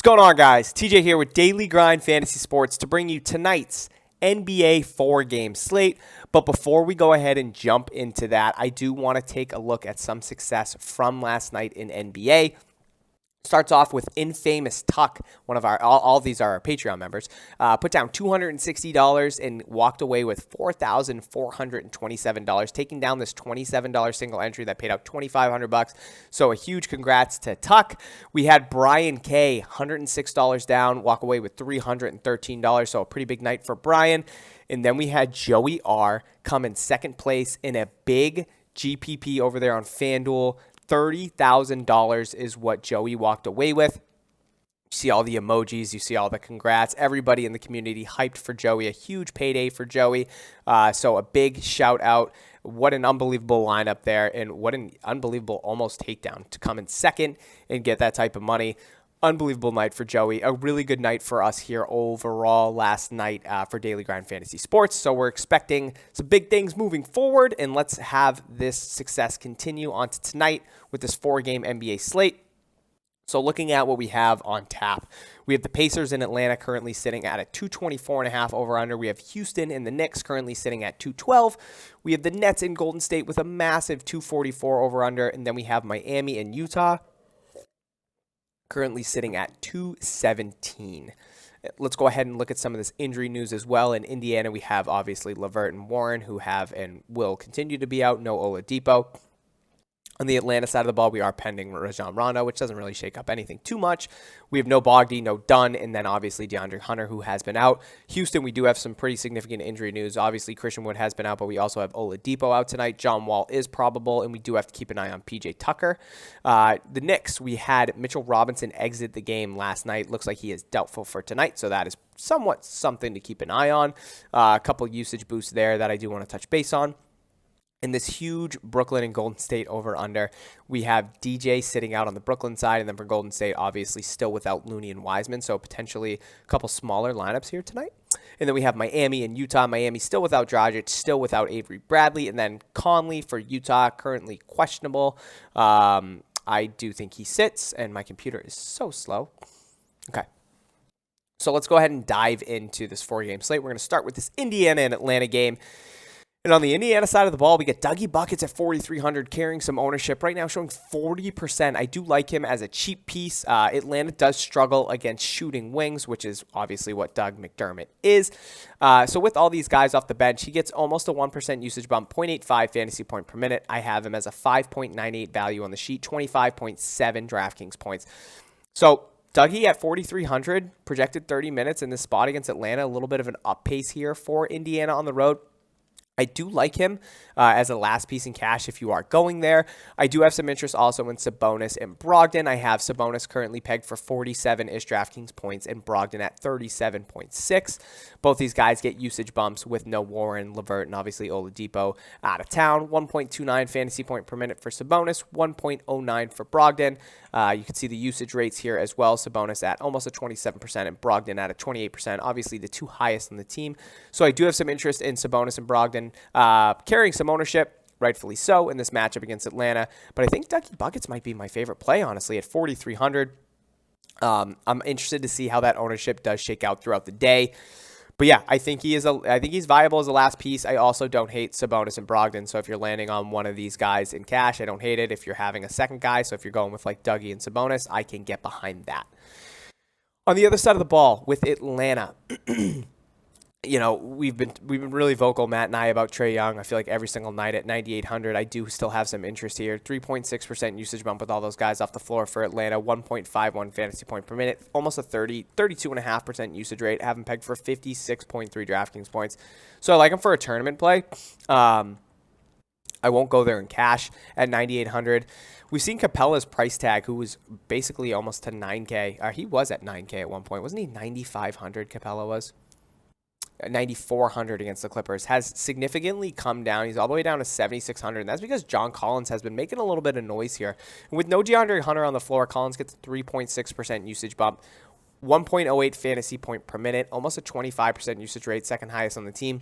What's going on, guys? TJ here with Daily Grind Fantasy Sports to bring you tonight's NBA 4-game slate. But before we go ahead and jump into that, I do want to take a look at some success from last night in NBA. Starts off with Infamous Tuck, one of our, all of these are our Patreon members, put down $260 and walked away with $4,427, taking down this $27 single entry that paid out $2,500. So a huge congrats to Tuck. We had Brian K, $106 down, walk away with $313. So a pretty big night for Brian. And then we had Joey R come in second place in a big GPP over there on FanDuel. $30,000 is what Joey walked away with. You see all the emojis. You see all the congrats. Everybody in the community hyped for Joey. A huge payday for Joey. So a big shout out. What an unbelievable lineup there, and what an unbelievable almost takedown to come in second and get that type of money. Unbelievable night for Joey. A really good night for us here overall last night for Daily Grind Fantasy Sports. So we're expecting some big things moving forward, and let's have this success continue on to tonight with this 4-game NBA slate. So looking at what we have on tap, we have the Pacers in Atlanta currently sitting at a 224.5 over-under. We have Houston and the Knicks currently sitting at 212. We have the Nets in Golden State with a massive 244 over-under, and then we have Miami and Utah currently sitting at 217. Let's go ahead and look at some of this injury news as well. In Indiana, we have obviously LeVert and Warren, who have and will continue to be out. No Oladipo. On the Atlanta side of the ball, we are pending Rajon Rondo, which doesn't really shake up anything too much. We have no Bogdy, no Dunn, and then obviously DeAndre Hunter, who has been out. Houston, we do have some pretty significant injury news. Obviously, Christian Wood has been out, but we also have Oladipo out tonight. John Wall is probable, and we do have to keep an eye on PJ Tucker. The Knicks, we had Mitchell Robinson exit the game last night. Looks like he is doubtful for tonight, so that is somewhat something to keep an eye on. A couple usage boosts there that I do want to touch base on. In this huge Brooklyn and Golden State over-under, we have DJ sitting out on the Brooklyn side, and then for Golden State, obviously still without Looney and Wiseman, so potentially a couple smaller lineups here tonight. And then we have Miami and Utah. Miami still without Dragic, still without Avery Bradley, and then Conley for Utah, currently questionable. I do think he sits, and my computer is so slow. Okay. So let's go ahead and dive into this 4-game slate. We're going to start with this Indiana and Atlanta game. And on the Indiana side of the ball, we get Dougie Buckets at 4,300, carrying some ownership. Right now showing 40%. I do like him as a cheap piece. Atlanta does struggle against shooting wings, which is obviously what Doug McDermott is. So with all these guys off the bench, he gets almost a 1% usage bump, 0.85 fantasy point per minute. I have him as a 5.98 value on the sheet, 25.7 DraftKings points. So Dougie at 4,300, projected 30 minutes in this spot against Atlanta. A little bit of an up pace here for Indiana on the road. I do like him as a last piece in cash if you are going there. I do have some interest also in Sabonis and Brogdon. I have Sabonis currently pegged for 47-ish DraftKings points and Brogdon at 37.6. Both these guys get usage bumps with no Warren, LeVert, and obviously Oladipo out of town. 1.29 fantasy point per minute for Sabonis, 1.09 for Brogdon. You can see the usage rates here as well. Sabonis at almost a 27% and Brogdon at a 28%. Obviously the two highest on the team. So I do have some interest in Sabonis and Brogdon. Carrying some ownership, rightfully so, in this matchup against Atlanta. But I think Dougie Buckets might be my favorite play, honestly, at 4,300. I'm interested to see how that ownership does shake out throughout the day. But yeah, I think he's viable as a last piece. I also don't hate Sabonis and Brogdon. So if you're landing on one of these guys in cash, I don't hate it. If you're having a second guy, so if you're going with like Dougie and Sabonis, I can get behind that. On the other side of the ball with Atlanta, you know, we've been really vocal, Matt and I, about Trae Young. I feel like every single night at 9,800, I do still have some interest here. 3.6% usage bump with all those guys off the floor for Atlanta. 1.51 fantasy point per minute. Almost a 32.5% usage rate. Have him pegged for 56.3 DraftKings points. So I like him for a tournament play. I won't go there in cash at 9,800. We've seen Capella's price tag, who was basically almost to 9K. He was at 9K at one point. Wasn't he 9,500 Capella was? 9,400 against the Clippers, has significantly come down. He's all the way down to 7,600, and that's because John Collins has been making a little bit of noise here. And with no DeAndre Hunter on the floor, Collins gets a 3.6% usage bump, 1.08 fantasy point per minute, almost a 25% usage rate, second highest on the team.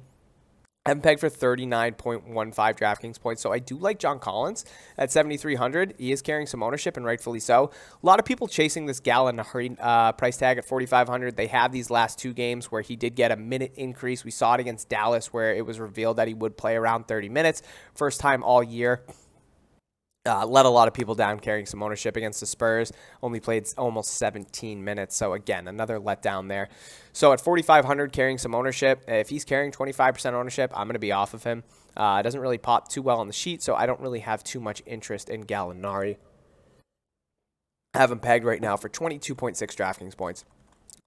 I'm pegged for 39.15 DraftKings points. So I do like John Collins at 7,300. He is carrying some ownership, and rightfully so. A lot of people chasing this Gallinari price tag at 4,500. They have these last two games where he did get a minute increase. We saw it against Dallas where it was revealed that he would play around 30 minutes. First time all year. Let a lot of people down carrying some ownership against the Spurs. Only played almost 17 minutes. So, again, another letdown there. So, at 4,500 carrying some ownership, if he's carrying 25% ownership, I'm going to be off of him. It doesn't really pop too well on the sheet, so I don't really have too much interest in Gallinari. I have him pegged right now for 22.6 DraftKings points.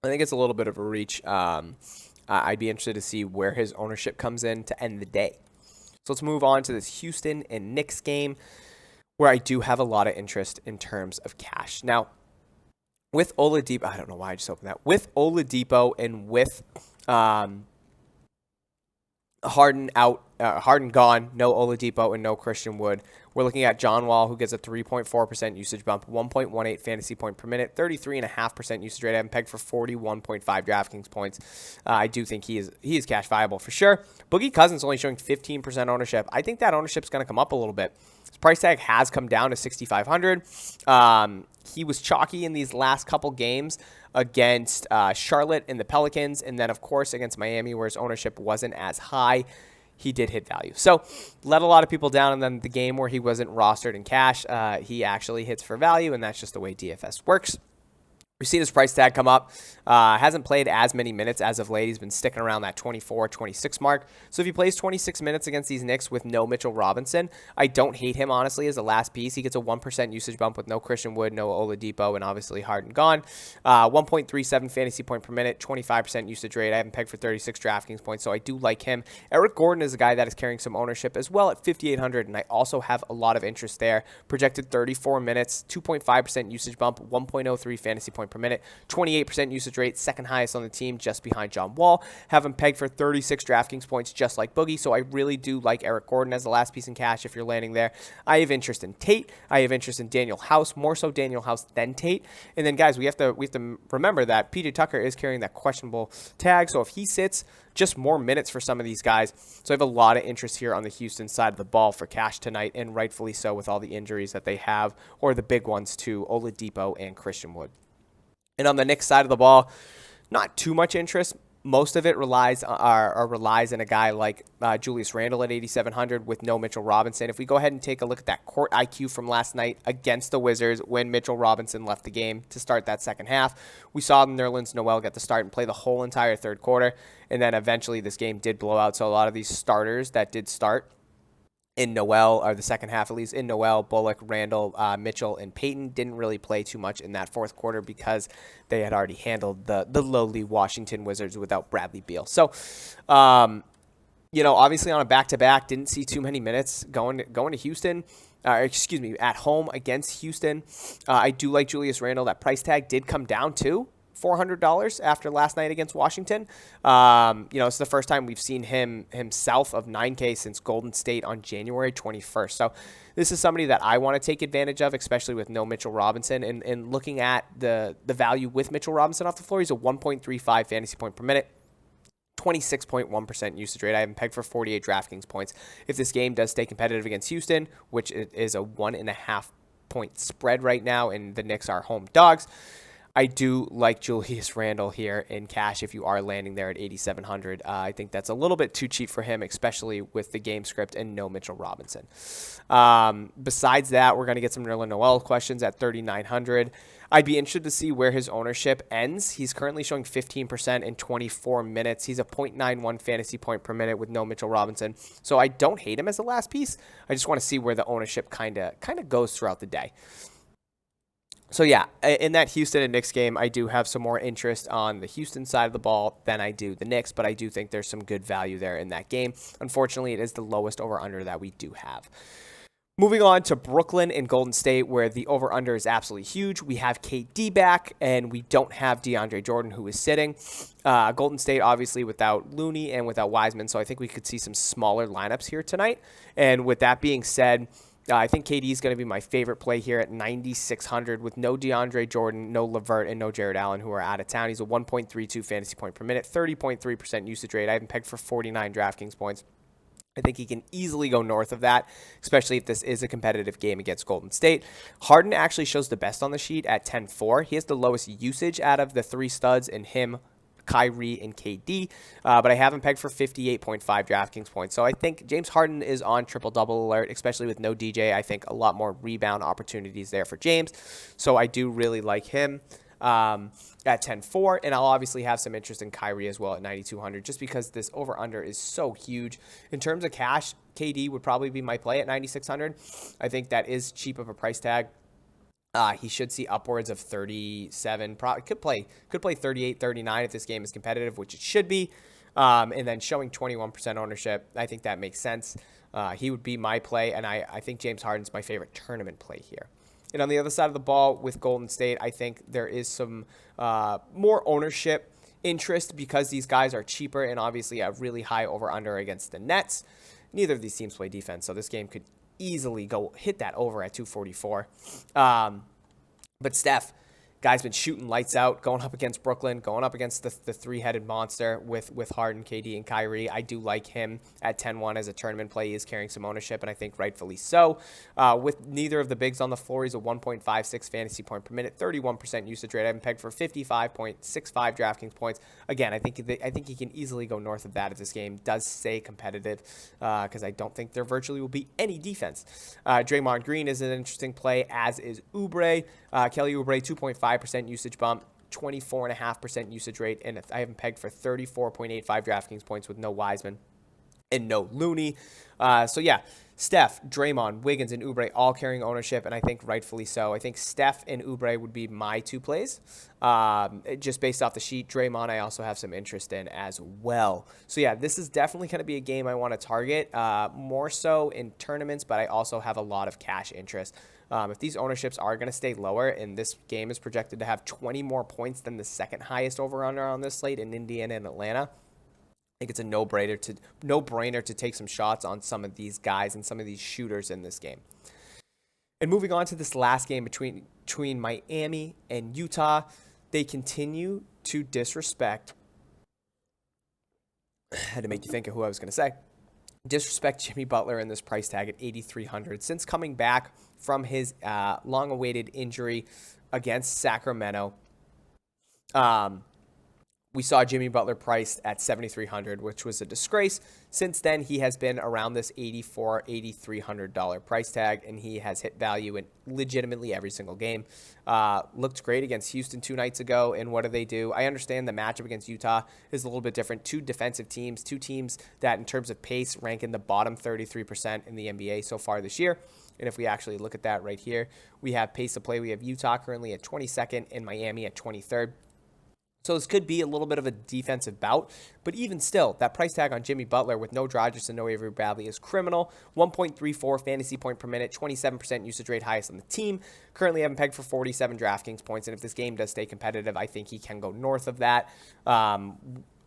I think it's a little bit of a reach. I'd be interested to see where his ownership comes in to end the day. So, let's move on to this Houston and Knicks game, where I do have a lot of interest in terms of cash. Now, with Oladipo, I don't know why I just opened that. With Oladipo and with Harden out, Harden gone, no Oladipo and no Christian Wood, we're looking at John Wall, who gets a 3.4% usage bump, 1.18 fantasy point per minute, 33.5% usage rate. I'm pegged for 41.5 DraftKings points. I do think he is cash viable for sure. Boogie Cousins only showing 15% ownership. I think that ownership's going to come up a little bit. His price tag has come down to 6,500. He was chalky in these last couple games against Charlotte and the Pelicans, and then, of course, against Miami, where his ownership wasn't as high. He did hit value. So let a lot of people down, and then the game where he wasn't rostered in cash, he actually hits for value, and that's just the way DFS works. We've seen his price tag come up. Hasn't played as many minutes as of late. He's been sticking around that 24, 26 mark. So if he plays 26 minutes against these Knicks with no Mitchell Robinson, I don't hate him, honestly, as a last piece. He gets a 1% usage bump with no Christian Wood, no Oladipo, and obviously Harden gone. 1.37 fantasy point per minute, 25% usage rate. I have him pegged for 36 DraftKings points, so I do like him. Eric Gordon is a guy that is carrying some ownership as well at 5,800, and I also have a lot of interest there. Projected 34 minutes, 2.5% usage bump, 1.03 fantasy point per minute, 28% usage rate, second highest on the team, just behind John Wall. Have him pegged for 36 DraftKings points, just like Boogie. So I really do like Eric Gordon as the last piece in cash if you're landing there. I have interest in Tate. I have interest in Daniel House, more so Daniel House than Tate. And then, guys, we have to remember that PJ Tucker is carrying that questionable tag. So if he sits, just more minutes for some of these guys. So I have a lot of interest here on the Houston side of the ball for cash tonight, and rightfully so with all the injuries that they have, or the big ones too, Oladipo and Christian Wood. And on the Knicks side of the ball, not too much interest. Most of it relies in a guy like Julius Randle at 8,700 with no Mitchell Robinson. If we go ahead and take a look at that court IQ from last night against the Wizards when Mitchell Robinson left the game to start that second half, we saw Nerlens Noel get the start and play the whole entire third quarter. And then eventually this game did blow out. So a lot of these starters that did start in Noel, or the second half at least, in Noel, Bullock, Randall, Mitchell, and Payton didn't really play too much in that fourth quarter because they had already handled the lowly Washington Wizards without Bradley Beal. So, obviously on a back-to-back, didn't see too many minutes going to Houston. At home against Houston. I do like Julius Randle. That price tag did come down too. $400 after last night against Washington. It's the first time we've seen him south of 9K since Golden State on January 21st. So this is somebody that I want to take advantage of, especially with no Mitchell Robinson. And looking at the value with Mitchell Robinson off the floor, he's a 1.35 fantasy point per minute. 26.1% usage rate. I have him pegged for 48 DraftKings points. If this game does stay competitive against Houston, which is a 1.5 point spread right now, and the Knicks are home dogs, I do like Julius Randle here in cash if you are landing there at 8,700. I think that's a little bit too cheap for him, especially with the game script and no Mitchell Robinson. Besides that, we're going to get some Nerlens Noel questions at 3,900. I'd be interested to see where his ownership ends. He's currently showing 15% in 24 minutes. He's a 0.91 fantasy point per minute with no Mitchell Robinson. So I don't hate him as the last piece. I just want to see where the ownership kind of goes throughout the day. So, yeah, in that Houston and Knicks game, I do have some more interest on the Houston side of the ball than I do the Knicks, but I do think there's some good value there in that game. Unfortunately, it is the lowest over-under that we do have. Moving on to Brooklyn and Golden State, where the over-under is absolutely huge. We have KD back, and we don't have DeAndre Jordan, who is sitting. Golden State, obviously, without Looney and without Wiseman, so I think we could see some smaller lineups here tonight. And with that being said, I think KD is going to be my favorite play here at 9,600 with no DeAndre Jordan, no LeVert, and no Jared Allen, who are out of town. He's a 1.32 fantasy point per minute, 30.3% usage rate. I have him pegged for 49 DraftKings points. I think he can easily go north of that, especially if this is a competitive game against Golden State. Harden actually shows the best on the sheet at 10-4. He has the lowest usage out of the three studs in him, Kyrie, and KD, but I have him pegged for 58.5 DraftKings points. So I think James Harden is on triple-double alert, especially with no DJ. I think a lot more rebound opportunities there for James. So I do really like him at 10-4, and I'll obviously have some interest in Kyrie as well at 9,200, just because this over-under is so huge. In terms of cash, KD would probably be my play at 9,600. I think that is cheap of a price tag. He should see upwards of 37. Probably could play 38, 39 if this game is competitive, which it should be. And then showing 21% ownership, I think that makes sense. He would be my play, and I think James Harden's my favorite tournament play here. And on the other side of the ball with Golden State, I think there is some more ownership interest because these guys are cheaper and obviously a really high over-under against the Nets. Neither of these teams play defense, so this game could easily go hit that over at 244. But Steph, guy's been shooting lights out, going up against Brooklyn, going up against the three-headed monster with Harden, KD, and Kyrie. I do like him at 10-1 as a tournament play. He is carrying some ownership, and I think rightfully so. With neither of the bigs on the floor, he's a 1.56 fantasy point per minute, 31% usage rate. I have him pegged for 55.65 DraftKings points. Again, I think he can easily go north of that if this game does stay competitive, because I don't think there virtually will be any defense. Draymond Green is an interesting play, as is Oubre. Kelly Oubre, 2.5% usage bump, 24.5% usage rate, and I have him pegged for 34.85 DraftKings points with no Wiseman and no Looney. So yeah, Steph, Draymond, Wiggins, and Oubre all carrying ownership, and I think rightfully so. I think Steph and Oubre would be my two plays. Just based off the sheet, Draymond I also have some interest in as well. So yeah, this is definitely going to be a game I want to target, more so in tournaments, but I also have a lot of cash interest. If these ownerships are going to stay lower, and this game is projected to have 20 more points than the second highest over-under on this slate in Indiana and Atlanta, I think it's a no-brainer to take some shots on some of these guys and some of these shooters in this game. And moving on to this last game between Miami and Utah, they continue to disrespect. I had to make you think of who I was going to say. Disrespect Jimmy Butler in this price tag at 8,300 since coming back from his long-awaited injury against Sacramento. We saw Jimmy Butler priced at 7,300, which was a disgrace. Since then, he has been around this $8,400, $8,300 price tag, and he has hit value in legitimately every single game. Looked great against Houston 2 nights ago, and what do? I understand the matchup against Utah is a little bit different. Two defensive teams, two teams that in terms of pace rank in the bottom 33% in the NBA so far this year. And if we actually look at that right here, we have pace of play. We have Utah currently at 22nd and Miami at 23rd. So this could be a little bit of a defensive bout, but even still, that price tag on Jimmy Butler with no Dragic and no Avery Bradley is criminal. 1.34 fantasy point per minute, 27% usage rate, highest on the team. Currently having pegged for 47 DraftKings points, and if this game does stay competitive, I think he can go north of that.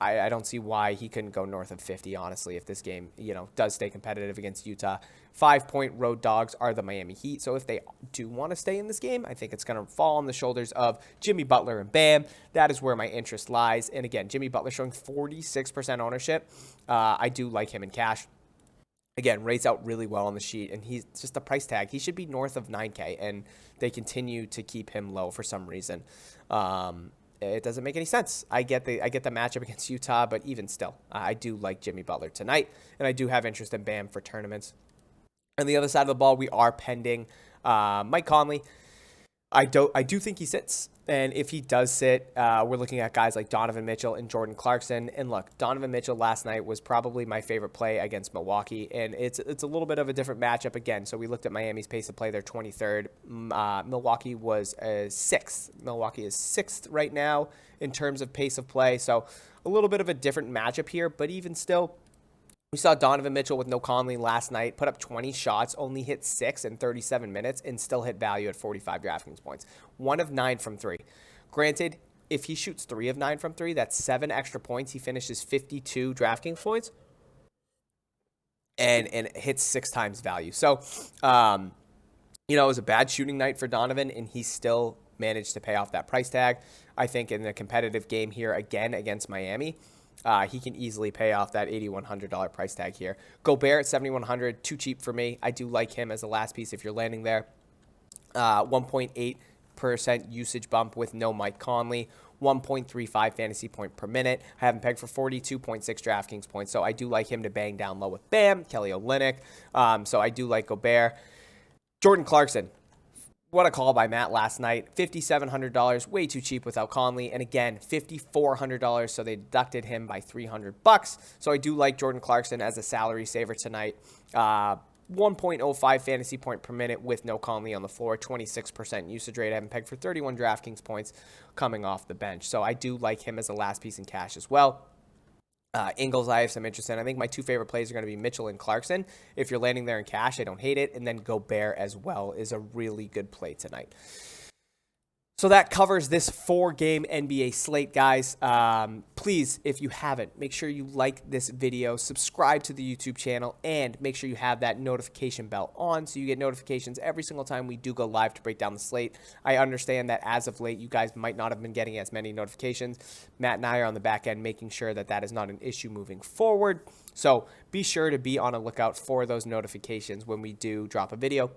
I don't see why he couldn't go north of 50, honestly, if this game, does stay competitive against Utah. 5-point road dogs are the Miami Heat. So if they do want to stay in this game, I think it's going to fall on the shoulders of Jimmy Butler and Bam. That is where my interest lies. And again, Jimmy Butler showing 46% ownership. I do like him in cash. Again, rates out really well on the sheet, and he's just a price tag. He should be north of 9K, and they continue to keep him low for some reason. It doesn't make any sense. I get the matchup against Utah, but even still, I do like Jimmy Butler tonight, and I do have interest in Bam for tournaments. On the other side of the ball, we are pending Mike Conley. I do think he sits, and if he does sit, we're looking at guys like Donovan Mitchell and Jordan Clarkson. And look, Donovan Mitchell last night was probably my favorite play against Milwaukee, and it's a little bit of a different matchup again. So we looked at Miami's pace of play; they're 23rd. Milwaukee was 6th. Milwaukee is 6th right now in terms of pace of play. So a little bit of a different matchup here, but even still, we saw Donovan Mitchell with no Conley last night put up 20 shots, only hit 6 in 37 minutes, and still hit value at 45 DraftKings points. 1 of 9 from 3. Granted, if he shoots 3 of 9 from 3, that's 7 extra points. He finishes 52 DraftKings points and hits 6 times value. So, it was a bad shooting night for Donovan, and he still managed to pay off that price tag. I think in a competitive game here again against Miami, he can easily pay off that $8,100 price tag here. Gobert at $7,100, too cheap for me. I do like him as a last piece if you're landing there. 1.8% usage bump with no Mike Conley. 1.35 fantasy point per minute. I have him pegged for 42.6 DraftKings points, so I do like him to bang down low with Bam, Kelly Olynyk. So I do like Gobert. Jordan Clarkson. What a call by Matt last night. $5,700, way too cheap without Conley. And again, $5,400, so they deducted him by $300. So I do like Jordan Clarkson as a salary saver tonight. 1.05 fantasy point per minute with no Conley on the floor, 26% usage rate. I have him pegged for 31 DraftKings points coming off the bench. So I do like him as a last piece in cash as well. Ingles, I have some interest in. I think my two favorite plays are going to be Mitchell and Clarkson. If you're landing there in cash, I don't hate it. And then Gobert as well is a really good play tonight. So that covers this 4-game NBA slate, guys. Please, if you haven't, make sure you like this video, subscribe to the YouTube channel, and make sure you have that notification bell on so you get notifications every single time we do go live to break down the slate. I understand that as of late, you guys might not have been getting as many notifications. Matt and I are on the back end making sure that that is not an issue moving forward. So be sure to be on a lookout for those notifications when we do drop a video.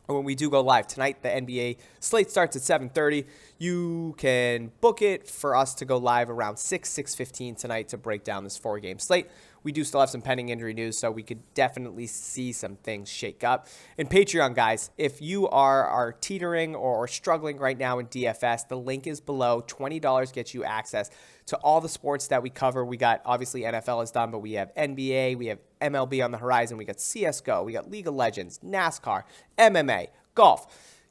When we do go live tonight, the NBA slate starts at 7:30. You can book it for us to go live around 6:15 tonight to break down this 4-game slate. We do still have some pending injury news, so we could definitely see some things shake up. And Patreon, guys, if you are teetering or struggling right now in DFS, the link is below. $20 gets you access to all the sports that we cover. We got, obviously, NFL is done, but we have NBA, we have MLB on the horizon, we got CSGO, we got League of Legends, NASCAR, MMA, golf.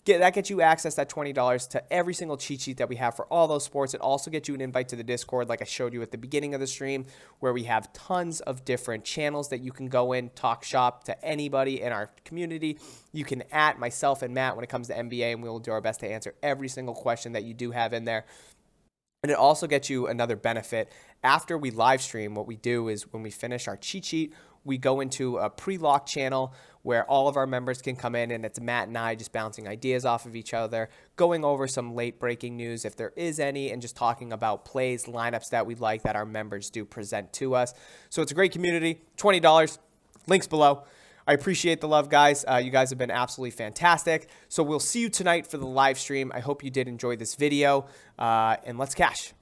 That gets you access, that $20, to every single cheat sheet that we have for all those sports. It also gets you an invite to the Discord, like I showed you at the beginning of the stream, where we have tons of different channels that you can go in, talk shop to anybody in our community. You can at myself and Matt when it comes to NBA, and we will do our best to answer every single question that you do have in there. And it also gets you another benefit. After we live stream, what we do is when we finish our cheat sheet, we go into a pre-lock channel where all of our members can come in, and it's Matt and I just bouncing ideas off of each other, going over some late breaking news if there is any, and just talking about plays, lineups that we like that our members do present to us. So it's a great community. $20, links below. I appreciate the love, guys. You guys have been absolutely fantastic. So we'll see you tonight for the live stream. I hope you did enjoy this video, and let's cash.